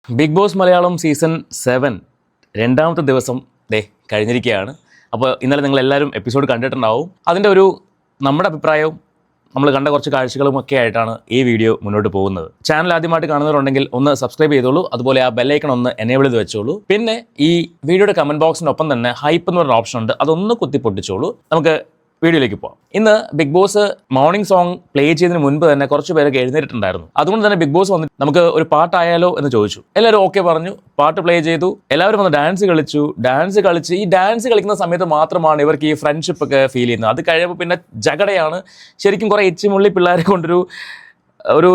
Big boss Malayalam season 7 രണ്ടാമത്തെ ദിവസം കഴിഞ്ഞിരിക്കുകയാണ്. അപ്പോൾ ഇന്നലെ നിങ്ങളെല്ലാവരും എപ്പിസോഡ് കണ്ടിട്ടുണ്ടാവും. അതിൻ്റെ നമ്മുടെ അഭിപ്രായവും നമ്മൾ കണ്ട കുറച്ച് കാഴ്ചകളും ഒക്കെ ആയിട്ടാണ് ഈ വീഡിയോ മുന്നോട്ട് പോകുന്നത്. ചാനൽ ആദ്യമായിട്ട് കാണുന്നവരുണ്ടെങ്കിൽ ഒന്ന് സബ്സ്ക്രൈബ് ചെയ്തോളൂ. അതുപോലെ ആ ബെല്ലൈക്കൺ ഒന്ന് എനേബിൾ ചെയ്ത് വെച്ചോളൂ. പിന്നെ ഈ വീഡിയോയുടെ കമൻറ്റ് ബോക്സിനൊപ്പം തന്നെ ഹൈപ്പ് എന്ന് പറഞ്ഞ ഓപ്ഷൻ ഉണ്ട്, അതൊന്ന് കുത്തി പൊട്ടിച്ചോളൂ. നമുക്ക് വീഡിയോയിലേക്ക് പോകാം. ഇന്ന് Bigg Boss morning song play ചെയ്തതിന് മുൻപ് തന്നെ കുറച്ച് പേരൊക്കെ എഴുന്നേറ്റിട്ടുണ്ടായിരുന്നു. അതുകൊണ്ട് തന്നെ ബിഗ് ബോസ് വന്നിട്ട് നമുക്ക് ഒരു പാട്ടായാലോ എന്ന് ചോദിച്ചു. എല്ലാവരും ഓക്കെ പറഞ്ഞു. പാട്ട് പ്ലേ ചെയ്തു. എല്ലാവരും വന്ന് ഡാൻസ് കളിച്ചു. ഈ ഡാൻസ് കളിക്കുന്ന സമയത്ത് മാത്രമാണ് ഇവർക്ക് ഈ ഫ്രണ്ട്ഷിപ്പ് ഒക്കെ ഫീൽ ചെയ്യുന്നത്. അത് കഴിയുമ്പോൾ പിന്നെ ജഗടയാണ്. ശരിക്കും കുറേ എച്ചിമുള്ളി പിള്ളേരെ കൊണ്ടൊരു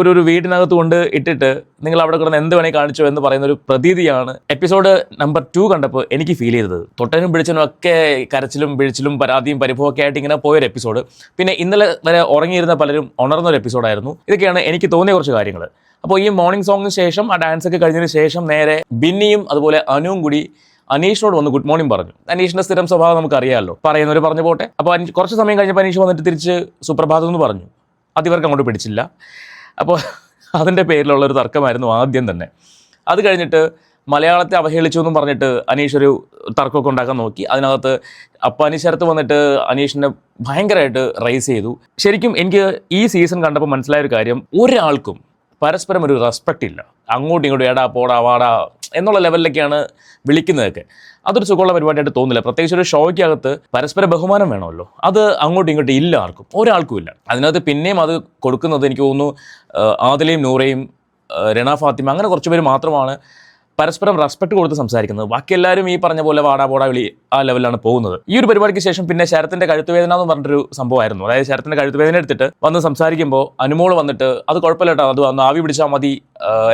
ഒരു വീടിനകത്ത് കൊണ്ട് ഇട്ടിട്ട് നിങ്ങൾ അവിടെ കിടന്ന് എന്ത് വേണേൽ കാണിച്ചോ എന്ന് പറയുന്ന ഒരു പ്രതീതിയാണ് എപ്പിസോഡ് നമ്പർ 2 കണ്ടപ്പോൾ എനിക്ക് ഫീൽ ചെയ്തത്. തൊട്ടനും പിടിച്ചനും ഒക്കെ കരച്ചിലും പിഴിച്ചിലും പരാതിയും പരിഭവമൊക്കെ ആയിട്ട് ഇങ്ങനെ പോയൊരു എപ്പിസോഡ്. പിന്നെ ഇന്നലെ വരെ ഉറങ്ങിയിരുന്ന പലരും ഉണർന്നൊരു എപ്പിസോഡായിരുന്നു. ഇതൊക്കെയാണ് എനിക്ക് തോന്നിയ കുറച്ച് കാര്യങ്ങൾ. അപ്പോൾ ഈ മോർണിംഗ് സോങ്ങിന് ശേഷം ആ ഡാൻസ് ഒക്കെ കഴിഞ്ഞതിന് ശേഷം നേരെ ബിന്നിയും അതുപോലെ അനുവും കൂടി അനീഷിനോട് വന്ന് ഗുഡ് മോർണിംഗ് പറഞ്ഞു. അനീഷിന്റെ സ്ഥിരം സ്വഭാവം നമുക്കറിയാമല്ലോ, പറയുന്നവർ പറഞ്ഞു പോട്ടെ. അപ്പോൾ കുറച്ച് സമയം കഴിഞ്ഞപ്പോൾ അനീഷ് വന്നിട്ട് തിരിച്ച് സുപ്രഭാതം എന്ന് പറഞ്ഞു. അതിവർക്ക് അങ്ങോട്ട് പിടിച്ചില്ല. അപ്പോൾ അതിൻ്റെ പേരിലുള്ളൊരു തർക്കമായിരുന്നു ആദ്യം തന്നെ. അത് കഴിഞ്ഞിട്ട് മലയാളത്തെ അവഹേളിച്ചു എന്നും പറഞ്ഞിട്ട് അനീഷ് ഒരു തർക്കമൊക്കെ ഉണ്ടാക്കാൻ നോക്കി. അതിനകത്ത് അപ്പാനി ശരത്ത് വന്നിട്ട് അനീഷിനെ ഭയങ്കരമായിട്ട് റൈസ് ചെയ്തു. ശരിക്കും എനിക്ക് ഈ സീസൺ കണ്ടപ്പോൾ മനസ്സിലായൊരു കാര്യം, ഒരാൾക്കും പരസ്പരം ഒരു റെസ്പെക്റ്റ് ഇല്ല. അങ്ങോട്ടും ഇങ്ങോട്ടും എടാ പോടാ വാടാ എന്നുള്ള ലെവലിലൊക്കെയാണ് വിളിക്കുന്നതൊക്കെ. അതൊരു സുഖമുള്ള പരിപാടിയായിട്ട് തോന്നില്ല. പ്രത്യേകിച്ച് ഒരു ഷോയ്ക്കകത്ത് പരസ്പര ബഹുമാനം വേണമല്ലോ. അത് അങ്ങോട്ടും ഇങ്ങോട്ടും ഇല്ല, ഒരാൾക്കും ഇല്ല. അതിനകത്ത് പിന്നെയും അത് കൊടുക്കുന്നത് എനിക്ക് തോന്നുന്നു ആദിലയും നൂറയും രണ ഫാത്തിമ അങ്ങനെ കുറച്ച് പേര് മാത്രമാണ് പരസ്പരം റെസ്പെക്ട് കൊടുത്ത് സംസാരിക്കുന്നത്. ബാക്കി എല്ലാവരും ഈ പറഞ്ഞ പോലെ വാടാ പോടാ വിളി ആ ലെവലിലാണ് പോകുന്നത്. ഈ ഒരു പരിപാടിക്ക് ശേഷം പിന്നെ ശരത്തിന്റെ കഴുത്തുവേദന എന്ന് പറഞ്ഞിട്ടൊരു സംഭവമായിരുന്നു. അതായത് ശരത്തിന്റെ കഴുത്തുവേദന എടുത്തിട്ട് വന്ന് സംസാരിക്കുമ്പോൾ അനുമോള് വന്നിട്ട് അത് കുഴപ്പമില്ല കേട്ടോ, അത് വന്ന് ആവി പിടിച്ചാൽ മതി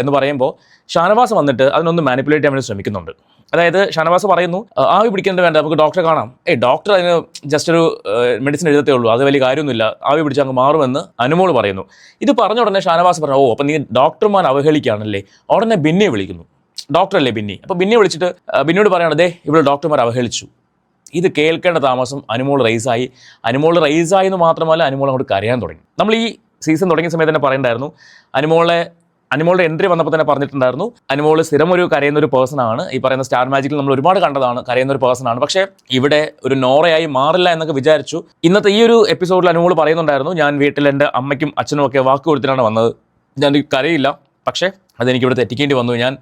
എന്ന് പറയുമ്പോൾ ഷാനവാസ് വന്നിട്ട് അതിനൊന്ന് മാനിപ്പുലേറ്റ് ചെയ്യാൻ വേണ്ടി ശ്രമിക്കുന്നുണ്ട്. അതായത് ഷാനവാസ് പറയുന്നു ആവി പിടിക്കേണ്ടത് വേണ്ട, നമുക്ക് ഡോക്ടറെ കാണാം. ഡോക്ടർ അതിന് ജസ്റ്റ് ഒരു മെഡിസിൻ എഴുതത്തേ ഉള്ളൂ, അത് വലിയ കാര്യമൊന്നുമില്ല, ആവി പിടിച്ചാൽ അങ്ങ് മാറുമെന്ന് അനുമോള് പറയുന്നു. ഇത് പറഞ്ഞ ഉടനെ ഷാനവാസ് പറഞ്ഞു, ഓ അപ്പം നീ ഡോക്ടർമാർ അവഹേളിക്കുകയാണല്ലേ. ഉടനെ ബിന്നിയെ വിളിക്കുന്നു. ഡോക്ടറല്ലേ ബിന്നി. അപ്പോൾ ബിന്നിയെ വിളിച്ചിട്ട് ബിന്നിയോട് പറയണത് ഇവിടെ ഡോക്ടർമാർ അവഹേളിച്ചു. ഇത് കേൾക്കേണ്ട താമസം അനുമോൾ റൈസായി എന്ന് മാത്രമല്ല അനുമോൾ അങ്ങോട്ട് കരയാൻ തുടങ്ങി. നമ്മൾ ഈ സീസൺ തുടങ്ങിയ സമയത്ത് തന്നെ പറയണ്ടായിരുന്നു, അനുമോളുടെ എൻട്രി വന്നപ്പോൾ തന്നെ പറഞ്ഞിട്ടുണ്ടായിരുന്നു അനുമോൾ സ്ഥിരം ഒരു കരയുന്ന ഒരു പേഴ്സണാണ്. ഈ പറയുന്ന സ്റ്റാർ മാജിക്കിൽ നമ്മൾ ഒരുപാട് കണ്ടതാണ്, കരയുന്ന ഒരു പേഴ്സണാണ്. പക്ഷേ ഇവിടെ ഒരു നോറയായി മാറില്ല എന്നൊക്കെ വിചാരിച്ചു. ഇന്നത്തെ ഈ ഒരു എപ്പിസോഡിൽ അനുമോൾ പറയുന്നുണ്ടായിരുന്നു, ഞാൻ വീട്ടിൽ എൻ്റെ അമ്മയ്ക്കും അച്ഛനും ഒക്കെ വാക്ക് കൊടുത്തിട്ടാണ് വന്നത്, ഞാൻ കരയില്ല, പക്ഷേ അതെനിക്കിവിടെ തെറ്റിക്കേണ്ടി വന്നു. ഞാൻ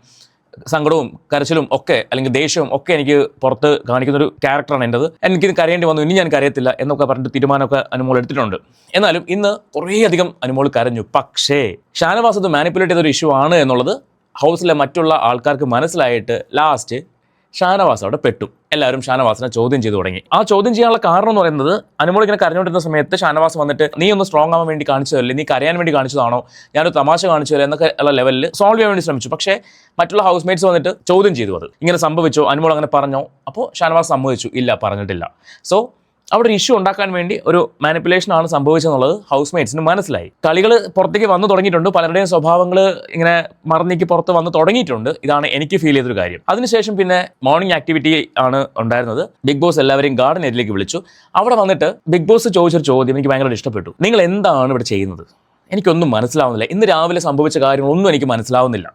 സങ്കടവും കരച്ചിലും ഒക്കെ അല്ലെങ്കിൽ ദേഷ്യവും ഒക്കെ എനിക്ക് പുറത്ത് കാണിക്കുന്നൊരു ക്യാരക്ടറാണ് എൻ്റെത്, എനിക്കിത് കരയേണ്ടി വന്നു, ഇനി ഞാൻ കരയത്തില്ല എന്നൊക്കെ പറഞ്ഞിട്ട് തീരുമാനമൊക്കെ അനുമോൾ എടുത്തിട്ടുണ്ട്. എന്നാലും ഇന്ന് കുറേയധികം അനുമോൾ കരഞ്ഞു. പക്ഷേ ഷാനവാസ് അത് മാനിപ്പുലേറ്റ് ചെയ്തൊരു ഇഷ്യൂ ആണ് എന്നുള്ളത് ഹൗസിലെ മറ്റുള്ള ആൾക്കാർക്ക് മനസ്സിലായിട്ട് ലാസ്റ്റ് ഷാനവാസ് അവിടെ പെട്ടു. എല്ലാവരും ഷാനവാസിനെ ചോദ്യം ചെയ്തു തുടങ്ങി. ആ ചോദ്യം ചെയ്യാനുള്ള കാരണം എന്ന് പറയുന്നത്, അനുമോൾ ഇങ്ങനെ കരഞ്ഞുകൊണ്ടിരുന്ന സമയത്ത് ഷാനവാസ് വന്നിട്ട് നീ ഒന്ന് സ്ട്രോങ് ആവാൻ വേണ്ടി കാണിച്ചതല്ലേ, നീ കരയാൻ വേണ്ടി കാണിച്ചതാണോ, ഞാനൊരു തമാശ കാണിച്ചതല്ലേ എന്നൊക്കെ ഉള്ള ലെവലിൽ സോൾവ് ചെയ്യാൻ വേണ്ടി ശ്രമിച്ചു. പക്ഷേ മറ്റുള്ള ഹൗസ് മേറ്റ്സ് വന്നിട്ട് ചോദ്യം ചെയ്തു, അത് ഇങ്ങനെ സംഭവിച്ചോ, അനുമോൾ അങ്ങനെ പറഞ്ഞോ. അപ്പോൾ ഷാനവാസ് സമ്മതിച്ചു, ഇല്ല പറഞ്ഞിട്ടില്ല. സോ അവിടെ ഒരു ഇഷ്യൂ ഉണ്ടാക്കാൻ വേണ്ടി ഒരു മാനിപ്പുലേഷൻ ആണ് സംഭവിച്ചെന്നുള്ളത് ഹൗസ് മേറ്റ്സിന് മനസ്സിലായി. കളികൾ പുറത്തേക്ക് വന്നു തുടങ്ങിയിട്ടുണ്ട്, പലരുടെയും സ്വഭാവങ്ങൾ ഇങ്ങനെ മറന്നേക്ക് പുറത്ത് വന്ന് തുടങ്ങിയിട്ടുണ്ട്. ഇതാണ് എനിക്ക് ഫീൽ ചെയ്തൊരു കാര്യം. അതിനുശേഷം പിന്നെ മോർണിംഗ് ആക്ടിവിറ്റി ആണ് ഉണ്ടായിരുന്നത്. ബിഗ് ബോസ് എല്ലാവരെയും ഗാർഡൻ ഏരിയയിലേക്ക് വിളിച്ചു. അവിടെ വന്നിട്ട് ബിഗ് ബോസ് ചോദിച്ചൊരു ചോദ്യം എനിക്ക് ഭയങ്കര ഇഷ്ടപ്പെട്ടു. നിങ്ങൾ എന്താണ് ഇവിടെ ചെയ്യുന്നത്? എനിക്കൊന്നും മനസ്സിലാവുന്നില്ല. ഇന്ന് രാവിലെ സംഭവിച്ച കാര്യങ്ങളൊന്നും എനിക്ക് മനസ്സിലാവുന്നില്ല.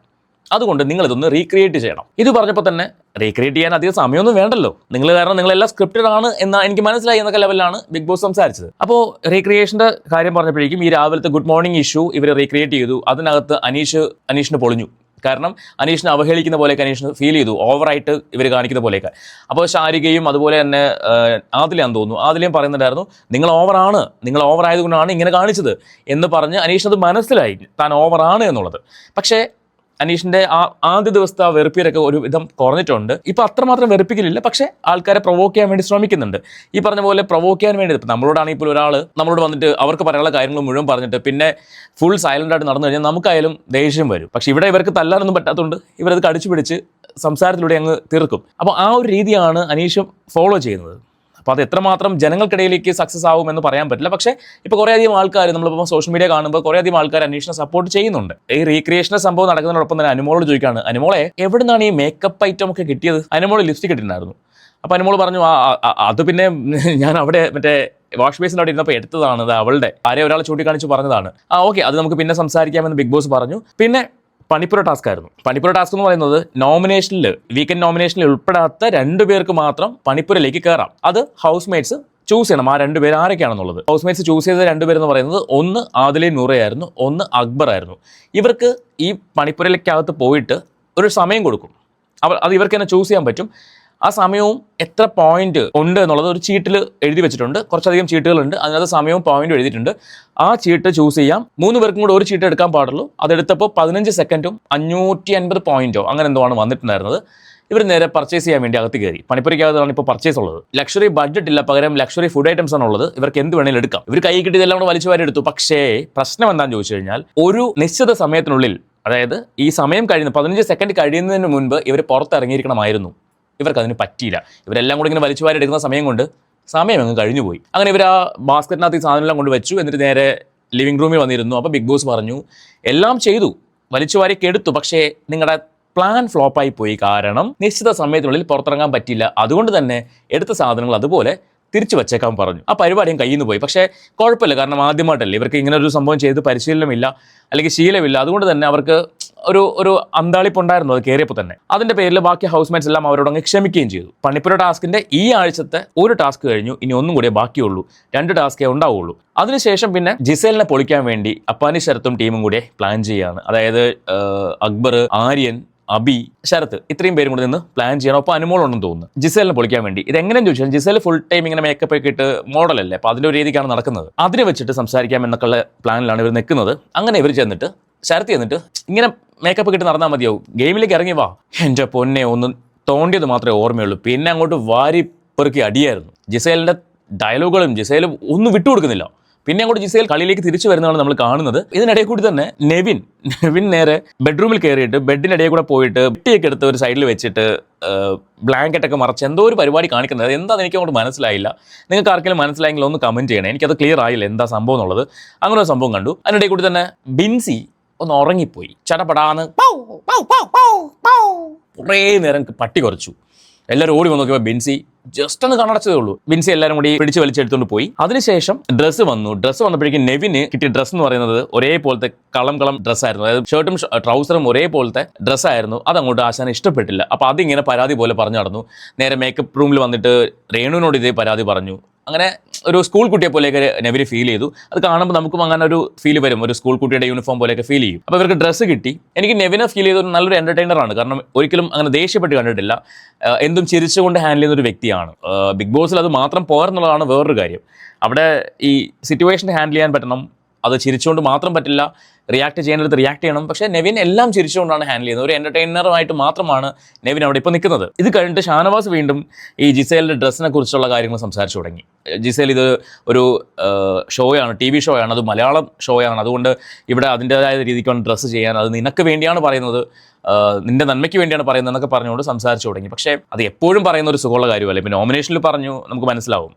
അതുകൊണ്ട് നിങ്ങളിതൊന്ന് റീക്രിയേറ്റ് ചെയ്യണം. ഇത് പറഞ്ഞപ്പോൾ തന്നെ റീക്രിയേറ്റ് ചെയ്യാൻ അധികം സമയമൊന്നും വേണ്ടല്ലോ, നിങ്ങൾ കാരണം നിങ്ങളെല്ലാം സ്ക്രിപ്റ്റഡ് ആണ് എന്ന് എനിക്ക് മനസ്സിലായി എന്നൊക്കെ ലെവലിലാണ് ബിഗ് ബോസ് സംസാരിച്ചത്. അപ്പോൾ റീക്രിയേഷൻ്റെ കാര്യം പറഞ്ഞപ്പോഴേക്കും ഈ രാവിലത്തെ ഗുഡ് മോർണിംഗ് ഇഷ്യൂ ഇവർ റീക്രിയേറ്റ് ചെയ്തു. അതിനകത്ത് അനീഷിന് പൊളിഞ്ഞു. കാരണം അനീഷിനെ അവഹേളിക്കുന്ന പോലെയൊക്കെ അനീഷിന് ഫീൽ ചെയ്തു, ഓവറായിട്ട് ഇവർ കാണിക്കുന്ന പോലെയൊക്കെ. അപ്പോൾ ശാരികയും അതുപോലെ തന്നെ ആദിലയാന്ന് തോന്നുന്നു, ആദിലയും പറയുന്നുണ്ടായിരുന്നു നിങ്ങൾ ഓവറായതുകൊണ്ടാണ് ഇങ്ങനെ കാണിച്ചത് എന്ന് പറഞ്ഞ് അനീഷിനത് മനസ്സിലായി താൻ ഓവറാണ് എന്നുള്ളത്. പക്ഷേ അനീഷിൻ്റെ ആദ്യ ദിവസത്തെ ആ വെറുപ്പിയരൊക്കെ ഒരു വിധം കുറഞ്ഞിട്ടുണ്ട്. ഇപ്പോൾ അത്രമാത്രം വെറുപ്പിക്കലില്ല, പക്ഷേ ആൾക്കാരെ പ്രൊവോക്ക് ചെയ്യാൻ വേണ്ടി ശ്രമിക്കുന്നുണ്ട്. ഈ പറഞ്ഞ പോലെ പ്രൊവോക്ക് ചെയ്യാൻ വേണ്ടി ഇപ്പം നമ്മളോടാണെങ്കിൽ ഇപ്പോൾ ഒരാൾ നമ്മളോട് വന്നിട്ട് അവർക്ക് പറയാനുള്ള കാര്യങ്ങൾ മുഴുവൻ പറഞ്ഞിട്ട് പിന്നെ ഫുൾ സൈലൻ്റ് ആയിട്ട് നടന്നു കഴിഞ്ഞാൽ നമുക്കായാലും ദേഷ്യം വരും. പക്ഷേ ഇവിടെ ഇവർക്ക് തല്ലാനൊന്നും പറ്റാത്തതുകൊണ്ട് ഇവരത് കടിച്ചു പിടിച്ച് സംസാരത്തിലൂടെ അങ്ങ് തീർക്കും. അപ്പോൾ ആ ഒരു രീതിയാണ് അനീഷ് ഫോളോ ചെയ്യുന്നത്. അപ്പോൾ അത് എത്രമാത്രം ജനങ്ങൾക്കിടയിലേക്ക് സക്സസ് ആവുമെന്ന് പറയാൻ പറ്റില്ല. പക്ഷേ ഇപ്പോൾ കുറേയധികം ആൾക്കാർ നമ്മളിപ്പോൾ സോഷ്യൽ മീഡിയ കാണുമ്പോൾ കുറേയധികം ആൾക്കാർ അന്വേഷണം സപ്പോർട്ട് ചെയ്യുന്നുണ്ട്. ഈ റീക്രിയേഷൻ്റെ സംഭവം നടക്കുന്നതിനോടൊപ്പം തന്നെ അനുമോളോട് ചോദിക്കുകയാണ്, അനുമോളെ എവിടെ നിന്നാണ് ഈ മേക്കപ്പ് ഐറ്റം ഒക്കെ കിട്ടിയത്? അനുമോൾ ലിപ്സ്റ്റിക് ഇട്ടിട്ടുണ്ടായിരുന്നു. അപ്പോൾ അനുമോൾ പറഞ്ഞു, അത് പിന്നെ ഞാൻ അവിടെ മറ്റേ വാഷ് ബേസിൻ്റെ അവിടെ ഇരുന്നപ്പോൾ എടുത്തതാണ്, അത് അവളുടെ ആരെ ഒരാൾ ചൂണ്ടിക്കാണിച്ച് പറഞ്ഞതാണ്. ഓക്കെ, അത് നമുക്ക് പിന്നെ സംസാരിക്കാമെന്ന് ബിഗ് ബോസ് പറഞ്ഞു. പിന്നെ പണിപ്പുര ടാസ്ക് ആയിരുന്നു. പണിപ്പുര ടാസ്ക് എന്ന് പറയുന്നത് നോമിനേഷനിൽ, വീക്കെൻഡ് നോമിനേഷനിൽ ഉൾപ്പെടാത്ത 2 പേർക്ക് മാത്രം പണിപ്പുരയിലേക്ക് കയറാം. അത് ഹൗസ് മേറ്റ്സ് ചൂസ് ചെയ്യണം. ആ 2 പേര് ആരൊക്കെയാണെന്നുള്ളത്. ഹൗസ് മേറ്റ്സ് ചൂസ് ചെയ്ത 2 പേരെന്ന് പറയുന്നത് ഒന്ന് ആദിലെ നൂറയായിരുന്നു, ഒന്ന് അക്ബർ ആയിരുന്നു. ഇവർക്ക് ഈ പണിപ്പുരയിലേക്കകത്ത് പോയിട്ട് ഒരു സമയം കൊടുക്കും. അത് ഇവർക്ക് തന്നെ ചൂസ് ചെയ്യാൻ പറ്റും. ആ സമയവും എത്ര പോയിന്റ് ഉണ്ട് എന്നുള്ളത് ഒരു ചീട്ടിൽ എഴുതി വെച്ചിട്ടുണ്ട്. കുറച്ചധികം ചീട്ടുകളുണ്ട്, അതിനകത്ത് സമയവും പോയിന്റും എഴുതിയിട്ടുണ്ട്. ആ ചീട്ട് ചൂസ് ചെയ്യാം. 3 പേർക്കും കൂടെ ഒരു ചീട്ട് എടുക്കാൻ പാടുള്ളൂ. അതെടുത്തപ്പോൾ 15 സെക്കൻഡും 550 പോയിന്റോ അങ്ങനെ എന്തോ ആണ് വന്നിട്ടുണ്ടായിരുന്നത്. ഇവർ നേരെ പർച്ചേസ് ചെയ്യാൻ വേണ്ടി അകത്ത് കയറി. പണിപ്പുരയ്ക്കകത്താണ് ഇപ്പോൾ പർച്ചേസ് ഉള്ളത്. ലക്ഷറി ബഡ്ജറ്റ് ഇല്ല, പകരം ലക്ഷറി ഫുഡ് ഐറ്റംസ് ആണുള്ളത്. ഇവർക്ക് എന്ത് വേണേലും എടുക്കാം. ഇവർ കൈ കിട്ടിയതെല്ലാം കൂടെ വലിച്ചു വാരി എടുത്തു. പക്ഷേ പ്രശ്നം എന്താണെന്ന് ചോദിച്ചു കഴിഞ്ഞാൽ, ഒരു നിശ്ചിത സമയത്തിനുള്ളിൽ, അതായത് ഈ സമയം കഴിയുന്ന 15 സെക്കൻഡ് കഴിയുന്നതിന് മുൻപ് ഇവർ പുറത്തിറങ്ങിയിരിക്കണമായിരുന്നു. ഇവർക്ക് അതിന് പറ്റിയില്ല. ഇവരെല്ലാം കൂടി ഇങ്ങനെ വലിച്ചു വാരി എടുക്കുന്ന സമയം കൊണ്ട് സമയം അങ്ങ് കഴിഞ്ഞു പോയി. അങ്ങനെ ഇവർ ആ ബാസ്ക്കറ്റിനകത്ത് ഈ സാധനമെല്ലാം കൊണ്ട് വെച്ചു. എന്നിട്ട് നേരെ ലിവിംഗ് റൂമിൽ വന്നിരുന്നു. അപ്പോൾ ബിഗ് ബോസ് പറഞ്ഞു, എല്ലാം ചെയ്തു, വലിച്ചു വാരിയൊക്കെ എടുത്തു, പക്ഷേ നിങ്ങളുടെ പ്ലാൻ ഫ്ലോപ്പായി പോയി. കാരണം നിശ്ചിത സമയത്തിനുള്ളിൽ പുറത്തിറങ്ങാൻ പറ്റില്ല. അതുകൊണ്ട് തന്നെ എടുത്ത സാധനങ്ങൾ അതുപോലെ തിരിച്ചു വെച്ചേക്കാൻ പറഞ്ഞു. ആ പരിപാടിയും കയ്യിൽ നിന്ന് പോയി. പക്ഷേ കുഴപ്പമില്ല, കാരണം ആദ്യമായിട്ടല്ലേ, ഇവർക്ക് ഇങ്ങനെ ഒരു സംഭവം ചെയ്ത് പരിശീലനമില്ല, അല്ലെങ്കിൽ ശീലമില്ല. അതുകൊണ്ട് തന്നെ അവർക്ക് ഒരു അന്താളിപ്പുണ്ടായിരുന്നു അത് കയറിയപ്പോൾ തന്നെ. അതിന്റെ പേരിൽ ബാക്കി ഹൗസ് മേറ്റ്സ് എല്ലാം അവരോടങ്ങ് ക്ഷമിക്കുകയും ചെയ്തു. പണിപ്പുര ടാസ്കിന്റെ ഈ ആഴ്ചത്തെ ഒരു ടാസ്ക് കഴിഞ്ഞു. ഇനി ഒന്നും കൂടിയേ ബാക്കിയുള്ളൂ. 2 ടാസ്കേ ഉണ്ടാവുള്ളൂ. അതിനുശേഷം പിന്നെ ജിസേലിനെ പൊളിക്കാൻ വേണ്ടി അപ്പാനി ശരത്തും ടീമും കൂടെ പ്ലാൻ ചെയ്യുകയാണ്. അതായത് അക്ബർ, ആര്യൻ, അബി, ശരത്ത്, ഇത്രയും പേരും കൂടി നിന്ന് പ്ലാൻ ചെയ്യണം. അപ്പോൾ അനുമോളുണ്ടെന്ന് തോന്നുന്നു ജിസേലിനെ പൊളിക്കാൻ വേണ്ടി. ഇതെങ്ങനെയെന്ന് ചോദിച്ചാൽ, ജിസേൽ ഫുൾ ടൈം ഇങ്ങനെ മേക്കപ്പ് ഒക്കെ ഇട്ട് മോഡലല്ലേ, അപ്പോൾ അതിൻ്റെ ഒരു രീതിക്കാണ് നടക്കുന്നത്. അതിനെ വെച്ചിട്ട് സംസാരിക്കാം എന്നൊക്കെയുള്ള പ്ലാനിലാണ് ഇവർ നിൽക്കുന്നത്. അങ്ങനെ ഇവർ ചെന്നിട്ട് ശരത്ത് ചെന്നിട്ട്, ഇങ്ങനെ മേക്കപ്പ് ഒക്കെ ഇട്ട് നടന്നാൽ മതിയാവും, ഗെയിമിലേക്ക് ഇറങ്ങി വാ. എൻ്റെ പൊന്നെ, ഒന്ന് തോണ്ടിയത് മാത്രമേ ഓർമ്മയുള്ളൂ. പിന്നെ അങ്ങോട്ട് വാരി പെറുക്കി അടിയായിരുന്നു. ജിസേലിൻ്റെ ഡയലോഗുകളും ജിസേൽ ഒന്നും വിട്ടുകൊടുക്കുന്നില്ല. പിന്നെ അങ്ങോട്ട് ജിസേൽ കളിയിലേക്ക് തിരിച്ചു വരുന്നതാണ് നമ്മൾ കാണുന്നത്. ഇതിനിടയിൽ കൂടി തന്നെ നെവിൻ നേരെ ബെഡ്റൂമിൽ കയറിയിട്ട് ബെഡിൻ്റെ ഇടയിൽ കൂടെ പോയിട്ട് പെട്ടിയൊക്കെ എടുത്ത് ഒരു സൈഡിൽ വെച്ചിട്ട് ബ്ലാങ്കറ്റൊക്കെ മറച്ച് എന്തോ ഒരു പരിപാടി കാണിക്കുന്നത്. എന്താണെന്ന് എനിക്ക് അങ്ങോട്ട് മനസ്സിലായില്ല. നിങ്ങൾക്ക് ആർക്കെങ്കിലും മനസ്സിലായെങ്കിൽ ഒന്ന് കമൻറ്റ് ചെയ്യണേ. എനിക്കത് ക്ലിയർ ആയില്ല എന്താ സംഭവം എന്നുള്ളത്. അങ്ങനെ ഒരു സംഭവം കണ്ടു. അതിനിടയിൽ കൂടി തന്നെ ബിൻസി ഒന്ന് ഉറങ്ങിപ്പോയി. ചടപടാന്ന് കുറേ നേരം പട്ടി കുറച്ചു. എല്ലാവരും ഓടി വന്ന് നോക്കിയപ്പോൾ ബിൻസി ജസ്റ്റ് ഒന്ന് കണ്ണടച്ചതേ ഉള്ളൂ. ബിൻസി എല്ലാവരും കൂടി പിടിച്ച് വലിച്ചെടുത്തുകൊണ്ട് പോയി. അതിനുശേഷം ഡ്രസ്സ് വന്നു. ഡ്രസ്സ് വന്നപ്പോഴേക്കും നെവിന് കിട്ടിയ ഡ്രസ്സ് എന്ന് പറയുന്നത് ഒരേപോലത്തെ കളം ഡ്രസ്സായിരുന്നു. അതായത് ഷർട്ടും ട്രൗസറും ഒരേപോലത്തെ ഡ്രസ്സായിരുന്നു. അതങ്ങോട്ട് ആശാന് ഇഷ്ടപ്പെട്ടില്ല. അപ്പോൾ അതിങ്ങനെ പരാതി പോലെ പറഞ്ഞു നടന്നു. നേരെ മേക്കപ്പ് റൂമിൽ വന്നിട്ട് രേണുവിനോട് ഇതേ പരാതി പറഞ്ഞു. അങ്ങനെ ഒരു സ്കൂൾ കുട്ടിയെ പോലെയൊക്കെ നെവിന് ഫീൽ ചെയ്തു. അത് കാണുമ്പോൾ നമുക്കും അങ്ങനെ ഒരു ഫീൽ വരും, ഒരു സ്കൂൾ കുട്ടിയുടെ യൂണിഫോം പോലെയൊക്കെ ഫീൽ ചെയ്യും. അപ്പോൾ ഇവർക്ക് ഡ്രസ്സ് കിട്ടി. എനിക്ക് നെവിനെ ഫീൽ ചെയ്ത നല്ലൊരു എൻ്റർടൈനറാണ്. കാരണം ഒരിക്കലും അങ്ങനെ ദേഷ്യപ്പെട്ട് കണ്ടിട്ടില്ല. എന്തും ചിരിച്ചുകൊണ്ട് ഹാൻഡിൽ ചെയ്യുന്ന ഒരു വ്യക്തിയാണ്. ബിഗ് ബോസിൽ അത് മാത്രം പോരെന്നുള്ളതാണ് വേറൊരു കാര്യം. അവിടെ ഈ സിറ്റുവേഷൻ ഹാൻഡിൽ ചെയ്യാൻ പറ്റണം. അത് ചിരിച്ചുകൊണ്ട് മാത്രം പറ്റില്ല, റിയാക്ട് ചെയ്യേണ്ടത് റിയാക്ട് ചെയ്യണം. പക്ഷേ നെവിൻ എല്ലാം ചിരിച്ചുകൊണ്ടാണ് ഹാൻഡിൽ ചെയ്യുന്നത്. ഒരു എൻ്റർടൈനറുമായിട്ട് മാത്രമാണ് നെവിൻ അവിടെ ഇപ്പോൾ നിൽക്കുന്നത്. ഇത് കഴിഞ്ഞിട്ട് ഷാനവാസ് വീണ്ടും ഈ ജിസേലിൻ്റെ ഡ്രസ്സിനെ കുറിച്ചുള്ള കാര്യങ്ങൾ സംസാരിച്ചു തുടങ്ങി. ജിസേൽ ഇത് ഒരു ഷോയാണ്, TV ഷോയാണ്, അത് മലയാളം ഷോയാണ്. അതുകൊണ്ട് ഇവിടെ അതിൻ്റേതായ രീതിക്കാണ് ഡ്രസ്സ് ചെയ്യാൻ, അത് നിനക്ക് വേണ്ടിയാണ് പറയുന്നത്, നിന്റെ നന്മയ്ക്ക് വേണ്ടിയാണ് പറയുന്നത് എന്നൊക്കെ പറഞ്ഞുകൊണ്ട് സംസാരിച്ചു തുടങ്ങി. പക്ഷേ അത് എപ്പോഴും പറയുന്ന ഒരു സുഖമുള്ള കാര്യമല്ല. ഇപ്പോൾ നോമിനേഷനിൽ പറഞ്ഞു, നമുക്ക് മനസ്സിലാവും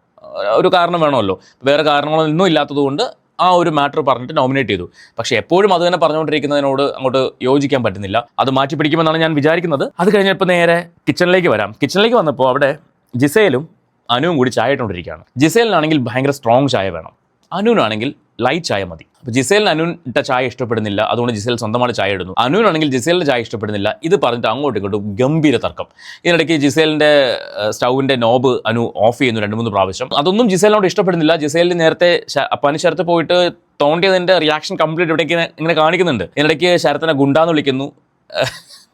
ഒരു കാരണം വേണമല്ലോ. വേറെ കാരണങ്ങളൊന്നും ഇല്ലാത്തതുകൊണ്ട് ആ ഒരു മാറ്റർ പറഞ്ഞിട്ട് നോമിനേറ്റ് ചെയ്തു. പക്ഷേ എപ്പോഴും അത് തന്നെ പറഞ്ഞുകൊണ്ടിരിക്കുന്നതിനോട് അങ്ങോട്ട് യോജിക്കാൻ പറ്റുന്നില്ല. അത് മാറ്റി പിടിക്കുമെന്നാണ് ഞാൻ വിചാരിക്കുന്നത്. അത് കഴിഞ്ഞപ്പോൾ നേരെ കിച്ചണിലേക്ക് വരാം. കിച്ചണിലേക്ക് വന്നപ്പോൾ അവിടെ ജിസേലും അനുവും കൂടി ചായ ഇട്ടുകൊണ്ടിരിക്കുകയാണ്. ജിസേലിനാണെങ്കിൽ ഭയങ്കര സ്ട്രോങ് ചായ വേണം, അനുവിനാണെങ്കിൽ ലൈറ്റ് ചായ മതി. അപ്പോൾ ജിസേലിന് അനുവിൻ്റെ ചായ ഇഷ്ടപ്പെടുന്നില്ല, അതുകൊണ്ട് ജിസേൽ സ്വന്തമായിട്ട് ചായ ഇടുന്നു. അനുവിനാണെങ്കിൽ ജിസേലിൻ്റെ ചായ ഇഷ്ടപ്പെടുന്നില്ല. ഇത് പറഞ്ഞിട്ട് അങ്ങോട്ടും ഇങ്ങോട്ടും ഗംഭീര തർക്കം. ഇതിനിടയ്ക്ക് ജിസേലിൻ്റെ സ്റ്റൗവിൻ്റെ നോബ് അനു ഓഫ് ചെയ്യുന്നു 2-3 പ്രാവശ്യം. അതൊന്നും ജിസേലിനോട് ഇഷ്ടപ്പെടുന്നില്ല. ജിസേലിന് നേരത്തെ അപ്പാനി ശരത്ത് പോയിട്ട് തോണ്ടിയതിൻ്റെ റിയാക്ഷൻ കംപ്ലീറ്റ് ഇവിടേക്ക് ഇങ്ങനെ കാണിക്കുന്നുണ്ട്. ഇതിനിടയ്ക്ക് ശരത്തിനെ ഗുണ്ടാന്ന് വിളിക്കുന്നു,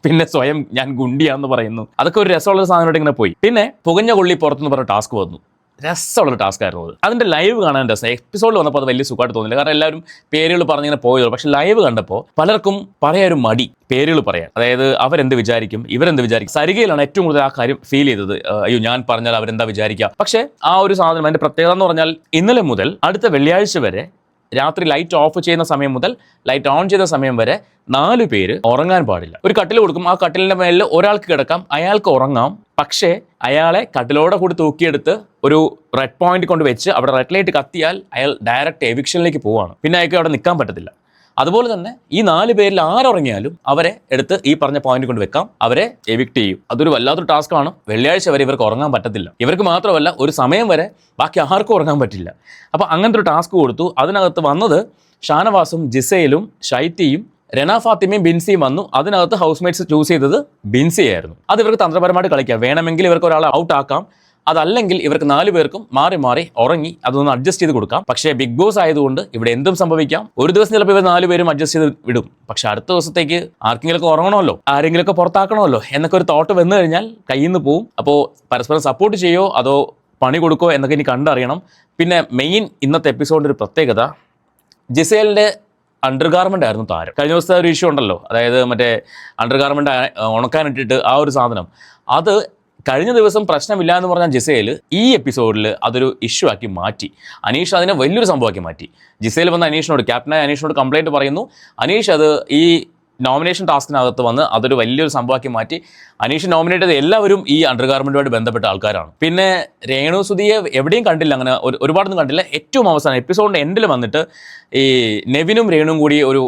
പിന്നെ സ്വയം ഞാൻ ഗുണ്ടിയാന്ന് പറയുന്നു. അതൊക്കെ ഒരു രസമുള്ള സാധനമായിട്ട് ഇങ്ങനെ പോയി. പിന്നെ പുകഞ്ഞ കൊള്ളി പുറത്തുനിന്ന് പറഞ്ഞ ടാസ്ക് വന്നു. രസമുള്ള ടാസ്ക് ആയിരുന്നു അത്. അതിൻ്റെ ലൈവ് കാണാൻ രസം. എപ്പിസോഡിൽ വന്നപ്പോൾ അത് വലിയ സുഖമായിട്ട് തോന്നില്ല, കാരണം എല്ലാവരും പേരുകൾ പറഞ്ഞിങ്ങനെ പോയതുള്ളൂ. പക്ഷേ ലൈവ് കണ്ടപ്പോൾ പലർക്കും പറയാനൊരു മടി, പേരുകൾ പറയാൻ. അതായത് അവരെന്ത് വിചാരിക്കും, ഇവരെന്ത് വിചാരിക്കും. സരികയിലാണ് ഏറ്റവും കൂടുതൽ ആ കാര്യം ഫീൽ ചെയ്തത്. അയ്യോ ഞാൻ പറഞ്ഞാൽ അവരെന്താ വിചാരിക്കുക. പക്ഷേ ആ ഒരു സാധനം, അതിൻ്റെ പ്രത്യേകത എന്ന് പറഞ്ഞാൽ ഇന്നലെ മുതൽ അടുത്ത വെള്ളിയാഴ്ച വരെ രാത്രി ലൈറ്റ് ഓഫ് ചെയ്യുന്ന സമയം മുതൽ ലൈറ്റ് ഓൺ ചെയ്ത സമയം വരെ 4 പേര് ഉറങ്ങാൻ പാടില്ല. ഒരു കട്ടിൽ കൊടുക്കും, ആ കട്ടിലിൻ്റെ മേലിൽ ഒരാൾക്ക് കിടക്കാം, അയാൾക്ക് ഉറങ്ങാം. പക്ഷേ അയാളെ കട്ടിലോടെ കൂടി തൂക്കിയെടുത്ത് ഒരു റെഡ് പോയിന്റ് കൊണ്ട് വെച്ച് അവിടെ റെഡ് ലൈറ്റ് കത്തിയാൽ അയാൾ ഡയറക്റ്റ് എവിക്ഷനിലേക്ക് പോവുകയാണ്. പിന്നെ അയാൾക്ക് അവിടെ നിൽക്കാൻ പറ്റത്തില്ല. അതുപോലെ തന്നെ ഈ 4 പേരിൽ ആരുറങ്ങിയാലും അവരെ എടുത്ത് ഈ പറഞ്ഞ പോയിന്റ് കൊണ്ട് വെക്കാം, അവരെ എവിക്ട് ചെയ്യും. അതൊരു വല്ലാത്തൊരു ടാസ്ക്കാണ്. വെള്ളിയാഴ്ച വരെ ഇവർക്ക് ഉറങ്ങാൻ പറ്റത്തില്ല. ഇവർക്ക് മാത്രമല്ല, ഒരു സമയം വരെ ബാക്കി ആർക്കും ഉറങ്ങാൻ പറ്റില്ല. അപ്പോൾ അങ്ങനത്തെ ഒരു ടാസ്ക് കൊടുത്തു. അതിനകത്ത് വന്നത് ഷാനവാസും ജിസയിലും ഷൈറ്റിയും രന ഫാത്തിമയും ബിൻസിയും വന്നു. അതിനകത്ത് ഹൗസ് മേറ്റ്സ് ചൂസ് ചെയ്തത് ബിൻസിയായിരുന്നു. അത് ഇവർക്ക് തന്ത്രപരമായിട്ട് കളിക്കാം. വേണമെങ്കിൽ ഇവർക്ക് ഒരാളെ ഔട്ട് ആക്കാം, അതല്ലെങ്കിൽ ഇവർക്ക് 4 പേർക്കും മാറി മാറി ഉറങ്ങി അതൊന്ന് അഡ്ജസ്റ്റ് ചെയ്ത് കൊടുക്കാം. പക്ഷേ ബിഗ് ബോസ് ആയതുകൊണ്ട് ഇവിടെ എന്തും സംഭവിക്കാം. ഒരു ദിവസം ചിലപ്പോൾ ഇവർ 4 പേരും അഡ്ജസ്റ്റ് ചെയ്ത് വിടും. പക്ഷെ അടുത്ത ദിവസത്തേക്ക് ആർക്കെങ്കിലുമൊക്കെ ഉറങ്ങണമല്ലോ, ആരെങ്കിലുമൊക്കെ പുറത്താക്കണമല്ലോ എന്നൊക്കെ ഒരു തോട്ട് വന്നു കഴിഞ്ഞാൽ കയ്യിൽ നിന്ന് പോവും. അപ്പോൾ പരസ്പരം സപ്പോർട്ട് ചെയ്യോ അതോ പണി കൊടുക്കോ എന്നൊക്കെ ഇനി കണ്ടറിയണം. പിന്നെ മെയിൻ ഇന്നത്തെ എപ്പിസോഡിൻ്റെ ഒരു പ്രത്യേകത, ജിസേലിൻ്റെ അണ്ടർഗാർമെൻ്റ് ആയിരുന്നു താരം. കഴിഞ്ഞ ദിവസത്തെ ഒരു ഇഷ്യൂ ഉണ്ടല്ലോ, അതായത് മറ്റേ അണ്ടർഗാർമെൻ്റ് ഉണക്കാനിട്ടിട്ട് ആ ഒരു സാധനം, അത് കഴിഞ്ഞ ദിവസം പ്രശ്നമില്ല എന്ന് പറഞ്ഞ ജിസേൽ ഈ എപ്പിസോഡിൽ അതൊരു ഇഷ്യൂ ആക്കി മാറ്റി. അനീഷ് അതിനെ വലിയൊരു സംഭവമാക്കി മാറ്റി. ജിസേൽ വന്ന് അനീഷിനോട്, ക്യാപ്റ്റനായ അനീഷിനോട് കംപ്ലൈൻറ്റ് പറയുന്നു. അനീഷ് അത് ഈ നോമിനേഷൻ ടാസ്കിനകത്ത് വന്ന് അതൊരു വലിയൊരു സംഭവമാക്കി മാറ്റി. അനീഷ് നോമിനേറ്റ് ചെയ്ത എല്ലാവരും ഈ അണ്ടർഗാർമെൻറ്റുമായിട്ട് ബന്ധപ്പെട്ട ആൾക്കാരാണ്. പിന്നെ രേണു സുധിയെ എവിടെയും കണ്ടില്ല, അങ്ങനെ ഒരുപാടൊന്നും കണ്ടില്ല. ഏറ്റവും അവസാനം എപ്പിസോഡിൻ്റെ എൻഡിൽ വന്നിട്ട് ഈ നെവിനും രേണുവും കൂടി ഒരു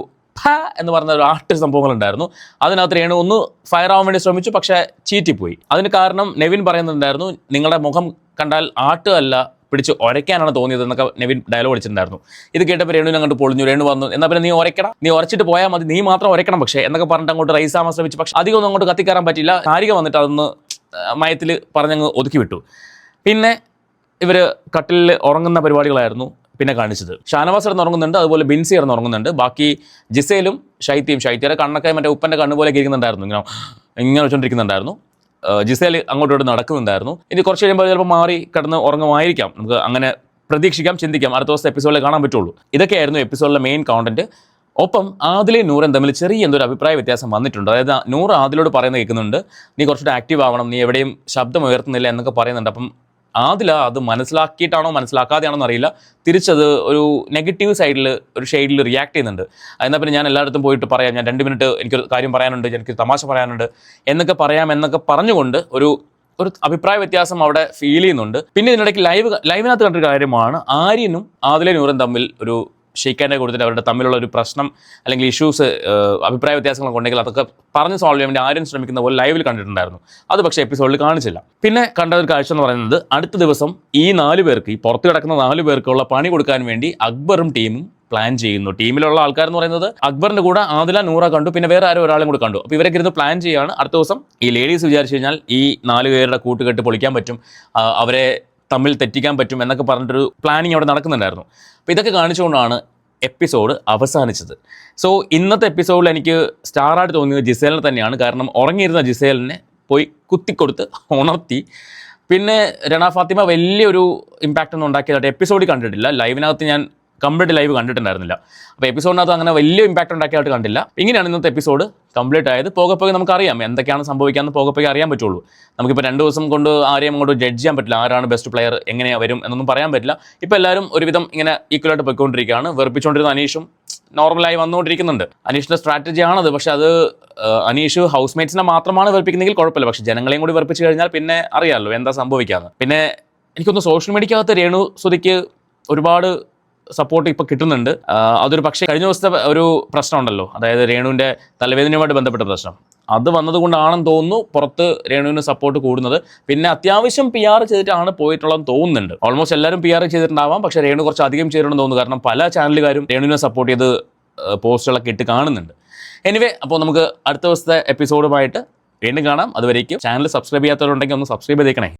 എന്ന് പറഞ്ഞ ഒരു ആർട്ട് സംഭവങ്ങളുണ്ടായിരുന്നു. അതിനകത്ത് രേണു ഒന്ന് ഫയർ ആവാൻ വേണ്ടി ശ്രമിച്ചു, പക്ഷേ ചീറ്റിപ്പോയി. അതിന് കാരണം നെവിൻ പറയുന്നുണ്ടായിരുന്നു, നിങ്ങളുടെ മുഖം കണ്ടാൽ ആട്ട് അല്ല പിടിച്ച് ഉരയ്ക്കാനാണ് തോന്നിയത് എന്നൊക്കെ നെവിൻ ഡയലോഗ് അടിച്ചിട്ടുണ്ടായിരുന്നു. ഇത് കേട്ടപ്പോൾ രേണുവിനെ അങ്ങോട്ട് പൊളിഞ്ഞു. രേണു വന്നു, എന്നാൽ പിന്നെ നീ ഉരയ്ക്കണം, നീ ഉരച്ചിട്ട് പോയാൽ മതി, നീ മാത്രം ഉരയ്ക്കണം പക്ഷേ എന്നൊക്കെ പറഞ്ഞിട്ട് അങ്ങോട്ട് റൈസാവാൻ ശ്രമിച്ചു. പക്ഷേ അധികം ഒന്നും അങ്ങോട്ട് കത്തിക്കയറാൻ പറ്റില്ല. കാരിക വന്നിട്ട് അതൊന്ന് മയത്തിൽ പറഞ്ഞങ്ങ് ഒതുക്കി വിട്ടു. പിന്നെ ഇവർ കട്ടിലിൽ ഉറങ്ങുന്ന പരിപാടികളായിരുന്നു പിന്നെ കാണിച്ചത്. ഷാനവാസ് ഇറന്ന് ഉറങ്ങുന്നുണ്ട്, അതുപോലെ ബിൻസി ഇറന്ന് ഉറങ്ങുന്നുണ്ട്. ബാക്കി ജിസേലും ഷൈത്യയുടെ കണ്ണൊക്കെ മറ്റേ ഉപ്പൻ്റെ കണ്ണ് പോലെ ഇരിക്കുന്നുണ്ടായിരുന്നു, ഇങ്ങനെ വെച്ചോണ്ടിരിക്കുന്നുണ്ടായിരുന്നു. ജിസേൽ അങ്ങോട്ടോട്ട് നടക്കുന്നുണ്ടായിരുന്നു. ഇനി കുറച്ച് കഴിയുമ്പോൾ ചിലപ്പോൾ മാറി കിടന്ന് ഉറങ്ങുമായിരിക്കാം. നമുക്ക് അങ്ങനെ പ്രതീക്ഷിക്കാം, ചിന്തിക്കാം. അടുത്ത ദിവസത്തെ എപ്പിസോഡിൽ കാണാൻ പറ്റുള്ളൂ. ഇതൊക്കെയായിരുന്നു എപ്പിസോഡിലെ മെയിൻ കോണ്ടന്റ്. ഒപ്പം ആദിലയും നൂറും തമ്മിൽ ചെറിയ എന്തൊരു അഭിപ്രായ വ്യത്യാസം വന്നിട്ടുണ്ട്. അതായത് നൂറ് ആദിലോട് പറയുന്നത് കേൾക്കുന്നുണ്ട്, നീ കുറച്ചുകൂടെ ആക്റ്റീവ് ആവണം, നീ എവിടെയും ശബ്ദം ഉയർത്തുന്നില്ല എന്നൊക്കെ പറയുന്നുണ്ട്. അപ്പം ആദില അത് മനസ്സിലാക്കിയിട്ടാണോ മനസ്സിലാക്കാതെയാണോ എന്നറിയില്ല, തിരിച്ചത് ഒരു നെഗറ്റീവ് സൈഡിൽ ഒരു ഷെയ്ഡിൽ റിയാക്ട് ചെയ്യുന്നുണ്ട്. എന്നാൽ പിന്നെ ഞാൻ എല്ലായിടത്തും പോയിട്ട് പറയാം, ഞാൻ 2 മിനിറ്റ് എനിക്കൊരു കാര്യം പറയാനുണ്ട്, എനിക്കൊരു തമാശ പറയാനുണ്ട് എന്നൊക്കെ പറഞ്ഞുകൊണ്ട് ഒരു അഭിപ്രായ വ്യത്യാസം അവിടെ ഫീൽ ചെയ്യുന്നുണ്ട്. പിന്നെ ഇതിനിടയ്ക്ക് ലൈവിനകത്ത് കണ്ടൊരു കാര്യമാണ്, ആര്യനും ആദില നൂറും തമ്മിൽ ഒരു ഷെയ്ക്കാൻ്റെ കൊടുത്തിട്ട് അവരുടെ തമ്മിലുള്ള ഒരു പ്രശ്നം അല്ലെങ്കിൽ ഇഷ്യൂസ്, അഭിപ്രായ വ്യത്യാസങ്ങളൊക്കെ ഉണ്ടെങ്കിൽ അതൊക്കെ പറഞ്ഞ് സോൾവ് ചെയ്യാൻ വേണ്ടി ആര്യൻ ശ്രമിക്കുന്ന പോലെ ലൈവിൽ കണ്ടിട്ടുണ്ടായിരുന്നു. അത് പക്ഷേ എപ്പിസോഡിൽ കാണിച്ചില്ല. പിന്നെ കണ്ട ഒരു കാഴ്ച എന്ന് പറയുന്നത്, അടുത്ത ദിവസം ഈ 4 പേർക്ക്, ഈ പുറത്ത് കിടക്കുന്ന 4 പേർക്കുള്ള പണി കൊടുക്കാൻ വേണ്ടി അക്ബറും ടീമും പ്ലാൻ ചെയ്യുന്നു. ടീമിലുള്ള ആൾക്കാരെന്ന് പറയുന്നത് അക്ബറിന്റെ കൂടെ ആദില, നൂറ കണ്ടു, പിന്നെ വേറെ ഒരാളും കൂടെ കണ്ടു. അപ്പോൾ ഇവരൊക്കെ ഇരുന്ന് പ്ലാൻ ചെയ്യുകയാണ്. അടുത്ത ദിവസം ഈ ലേഡീസ് വിചാരിച്ചു കഴിഞ്ഞാൽ ഈ 4 പേരുടെ കൂട്ടുകെട്ട് പൊളിക്കാൻ പറ്റും, അവരെ തമ്മിൽ തെറ്റിക്കാൻ പറ്റും എന്നൊക്കെ പറഞ്ഞിട്ടൊരു പ്ലാനിങ് അവിടെ നടക്കുന്നുണ്ടായിരുന്നു. അപ്പോൾ ഇതൊക്കെ കാണിച്ചുകൊണ്ടാണ് എപ്പിസോഡ് അവസാനിച്ചത്. സോ ഇന്നത്തെ എപ്പിസോഡിൽ എനിക്ക് സ്റ്റാറായിട്ട് തോന്നിയത് ജിസേലിനെ തന്നെയാണ്. കാരണം ഉറങ്ങിയിരുന്ന ജിസേലിനെ പോയി കുത്തിക്കൊടുത്ത് ഉണർത്തി. പിന്നെ രന ഫാത്തിമ വലിയൊരു ഇമ്പാക്റ്റ് ഒന്നും ഉണ്ടാക്കിയതായിട്ട് എപ്പിസോഡിൽ കണ്ടിട്ടില്ല. ലൈവിനകത്ത് ഞാൻ കംപ്ലീറ്റ് ലൈവ് കണ്ടിട്ടുണ്ടായിരുന്നില്ല. അപ്പോൾ എപ്പിസോഡിനകത്ത് അങ്ങനെ വലിയ ഇമ്പാക്റ്റ് ഉണ്ടാക്കിയായിട്ട് കണ്ടില്ല. ഇങ്ങനെയാണ് ഇന്നത്തെ എപ്പിസോഡ് കംപ്ലീറ്റ് ആയത്. പോകെ നമുക്കറിയാം എന്തൊക്കെയാണ് സംഭവിക്കാമെന്ന് പോകെ അറിയാൻ പറ്റുള്ളൂ. നമുക്കിപ്പോൾ 2 ദിവസം കൊണ്ട് ആരെയും അങ്ങോട്ട് ജഡ്ജ് ചെയ്യാൻ പറ്റില്ല, ആരാണ് ബെസ്റ്റ് പ്ലെയർ, എങ്ങനെയാണ് വരും എന്നൊന്നും പറയാൻ പറ്റില്ല. ഇപ്പോൾ എല്ലാവരും ഒരുവിധം ഇങ്ങനെ ഈക്വലായിട്ട് പോയിക്കൊണ്ടിരിക്കുകയാണ്. വെറുപ്പിച്ചുകൊണ്ടിരുന്ന അനീഷും നോർമലായി വന്നുകൊണ്ടിരിക്കുന്നുണ്ട്. അനീഷിൻ്റെ സ്ട്രാറ്റജി ആണത്. പക്ഷേ അത് അനീഷ് ഹൗസ് മേറ്റ്സിനെ മാത്രമാണ് വെറുപ്പിക്കുന്നെങ്കിൽ കുഴപ്പമില്ല. പക്ഷേ ജനങ്ങളെയും കൂടി വെറുപ്പിച്ച് കഴിഞ്ഞാൽ പിന്നെ അറിയാമല്ലോ എന്താ സംഭവിക്കാമെന്ന്. പിന്നെ എനിക്കൊന്ന് സോഷ്യൽ മീഡിയക്കകത്ത് രേണു സുധിക്ക് ഒരുപാട് സപ്പോർട്ട് ഇപ്പോൾ കിട്ടുന്നുണ്ട്. അതൊരു പക്ഷേ കഴിഞ്ഞ ദിവസത്തെ ഒരു പ്രശ്നം ഉണ്ടല്ലോ, അതായത് രേണുവിൻ്റെ തലവേദനയുമായിട്ട് ബന്ധപ്പെട്ട പ്രശ്നം, അത് വന്നതുകൊണ്ടാണെന്ന് തോന്നുന്നു പുറത്ത് രേണുവിന് സപ്പോർട്ട് കൂടുന്നത്. പിന്നെ അത്യാവശ്യം PR ചെയ്തിട്ടാണ് പോയിട്ടുള്ളതെന്ന് തോന്നുന്നുണ്ട്. ഓൾമോസ്റ്റ് എല്ലാവരും PR ചെയ്തിട്ടുണ്ടാവാം, പക്ഷേ രേണു കുറച്ച് അധികം ചെയ്തിട്ടുണ്ടെന്ന് തോന്നുന്നു. കാരണം പല ചാനലുകാരും രേണുവിനെ സപ്പോർട്ട് ചെയ്ത് പോസ്റ്റുകളൊക്കെ ഇട്ട് കാണുന്നുണ്ട്. എനിവേ, അപ്പോൾ നമുക്ക് അടുത്ത ദിവസത്തെ എപ്പിസോഡുമായിട്ട് വീണ്ടും കാണാം. അതുവരേക്കും ചാനൽ സബ്സ്ക്രൈബ് ചെയ്യാത്തവരുണ്ടെങ്കിൽ ഒന്ന് സബ്സ്ക്രൈബ് ചെയ്തേക്കണേ.